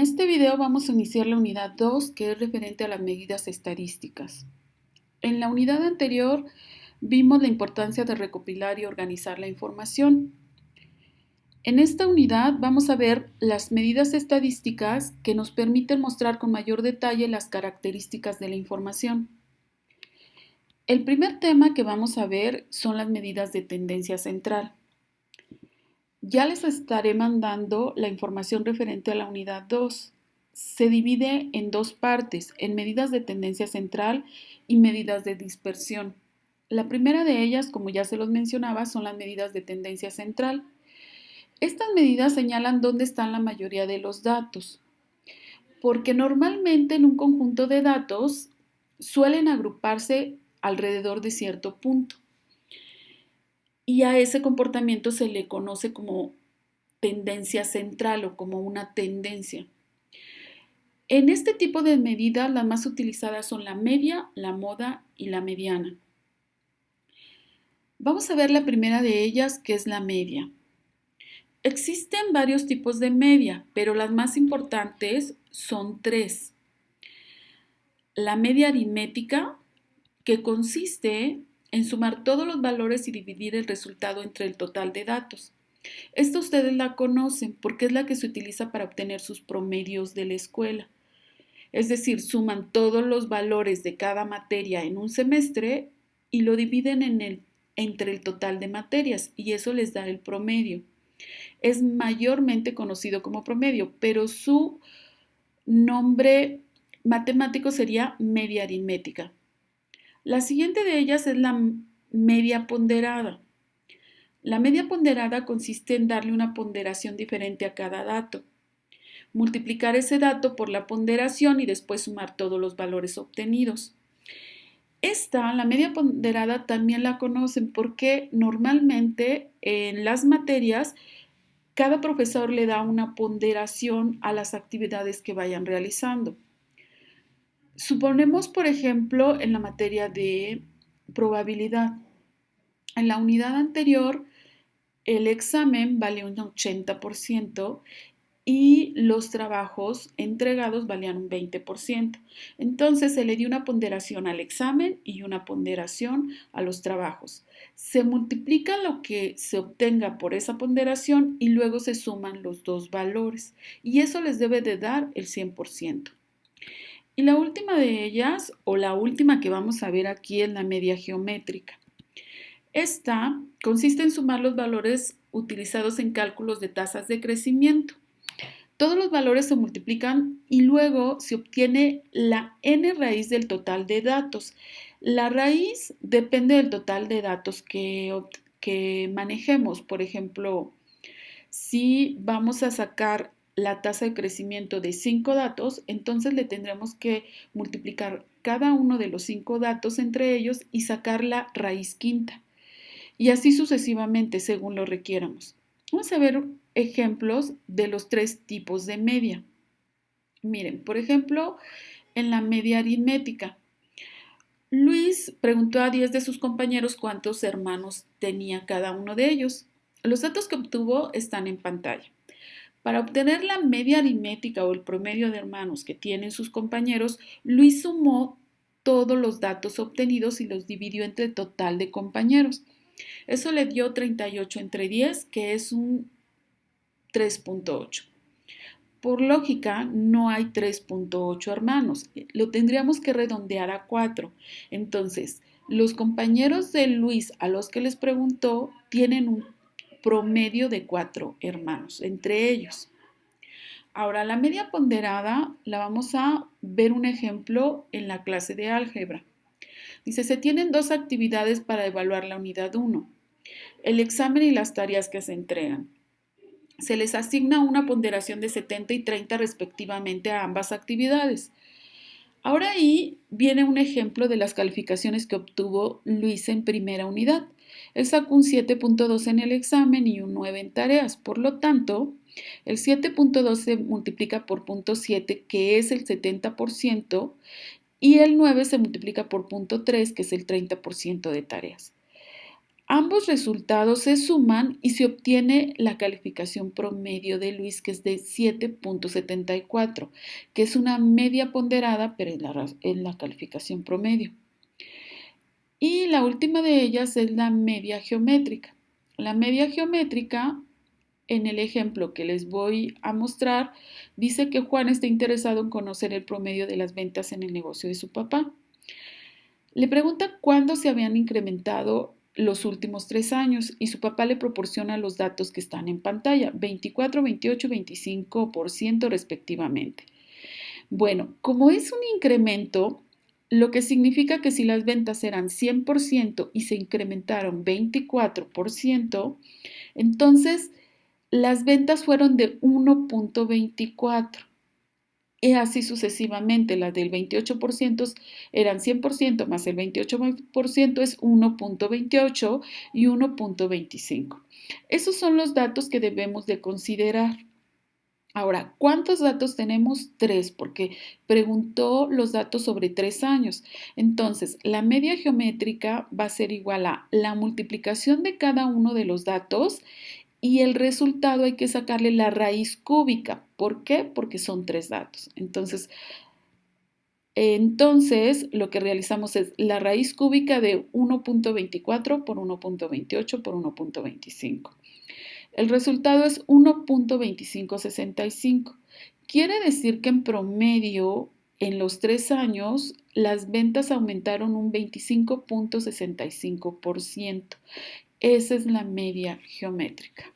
este video vamos a iniciar la unidad 2, que es referente a las medidas estadísticas. En la unidad anterior vimos la importancia de recopilar y organizar la información. En esta unidad vamos a ver las medidas estadísticas que nos permiten mostrar con mayor detalle las características de la información. El primer tema que vamos a ver son las medidas de tendencia central. Ya les estaré mandando la información referente a la unidad 2. Se divide en dos partes, en medidas de tendencia central y medidas de dispersión. La primera de ellas, como ya se los mencionaba, son las medidas de tendencia central. Estas medidas señalan dónde están la mayoría de los datos, porque normalmente en un conjunto de datos suelen agruparse alrededor de cierto punto. Y a ese comportamiento se le conoce como tendencia central o como una tendencia. En este tipo de medidas, las más utilizadas son la media, la moda y la mediana. Vamos a ver la primera de ellas, que es la media. Existen varios tipos de media, pero las más importantes son tres. La media aritmética, que consiste en sumar todos los valores y dividir el resultado entre el total de datos. Esta ustedes la conocen porque es la que se utiliza para obtener sus promedios de la escuela. Es decir, suman todos los valores de cada materia en un semestre y lo dividen entre el total de materias y eso les da el promedio. Es mayormente conocido como promedio, pero su nombre matemático sería media aritmética. La siguiente de ellas es la media ponderada. La media ponderada consiste en darle una ponderación diferente a cada dato, multiplicar ese dato por la ponderación y después sumar todos los valores obtenidos. La media ponderada, también la conocen porque normalmente en las materias cada profesor le da una ponderación a las actividades que vayan realizando. Suponemos, por ejemplo, en la materia de probabilidad. En la unidad anterior, el examen vale un 80% y los trabajos entregados valían un 20%. Entonces se le dio una ponderación al examen y una ponderación a los trabajos. Se multiplica lo que se obtenga por esa ponderación y luego se suman los dos valores y eso les debe de dar el 100%. Y la última de ellas, o la última que vamos a ver aquí, es la media geométrica. Esta consiste en sumar los valores utilizados en cálculos de tasas de crecimiento. Todos los valores se multiplican y luego se obtiene la n raíz del total de datos. La raíz depende del total de datos que manejemos. Por ejemplo, si vamos a sacar la tasa de crecimiento de 5 datos, entonces le tendremos que multiplicar cada uno de los 5 datos entre ellos y sacar la raíz quinta. Y así sucesivamente, según lo requiéramos. Vamos a ver ejemplos de los tres tipos de media. Miren, por ejemplo, en la media aritmética. Luis preguntó a 10 de sus compañeros cuántos hermanos tenía cada uno de ellos. Los datos que obtuvo están en pantalla. Para obtener la media aritmética o el promedio de hermanos que tienen sus compañeros, Luis sumó todos los datos obtenidos y los dividió entre el total de compañeros. Eso le dio 38 entre 10, que es un 3.8. Por lógica, no hay 3.8 hermanos. Lo tendríamos que redondear a 4. Entonces, los compañeros de Luis a los que les preguntó tienen un promedio de 4 hermanos entre ellos. Ahora, la media ponderada la vamos a ver un ejemplo en la clase de álgebra. Dice, se tienen dos actividades para evaluar la unidad 1, el examen y las tareas que se entregan. Se les asigna una ponderación de 70 y 30 respectivamente a ambas actividades. Ahora ahí viene un ejemplo de las calificaciones que obtuvo Luis en primera unidad. Él sacó un 7.2 en el examen y un 9 en tareas. Por lo tanto, el 7.2 se multiplica por 0.7, que es el 70%, y el 9 se multiplica por 0.3, que es el 30% de tareas. Ambos resultados se suman y se obtiene la calificación promedio de Luis, que es de 7.74, que es una media ponderada, pero en la calificación promedio. Y la última de ellas es la media geométrica. La media geométrica, en el ejemplo que les voy a mostrar, dice que Juan está interesado en conocer el promedio de las ventas en el negocio de su papá. Le pregunta cuándo se habían incrementado los últimos 3 años y su papá le proporciona los datos que están en pantalla, 24, 28 y 25% respectivamente. Bueno, como es un incremento, lo que significa que si las ventas eran 100% y se incrementaron 24%, entonces las ventas fueron de 1.24. Y así sucesivamente, las del 28% eran 100% más el 28% es 1.28 y 1.25. Esos son los datos que debemos de considerar. Ahora, ¿cuántos datos tenemos? 3, porque preguntó los datos sobre 3 años. Entonces, la media geométrica va a ser igual a la multiplicación de cada uno de los datos y el resultado hay que sacarle la raíz cúbica. ¿Por qué? Porque son 3 datos. Entonces, lo que realizamos es la raíz cúbica de 1.24 por 1.28 por 1.25. El resultado es 1.2565. Quiere decir que en promedio, en los 3 años, las ventas aumentaron un 25.65%. Esa es la media geométrica.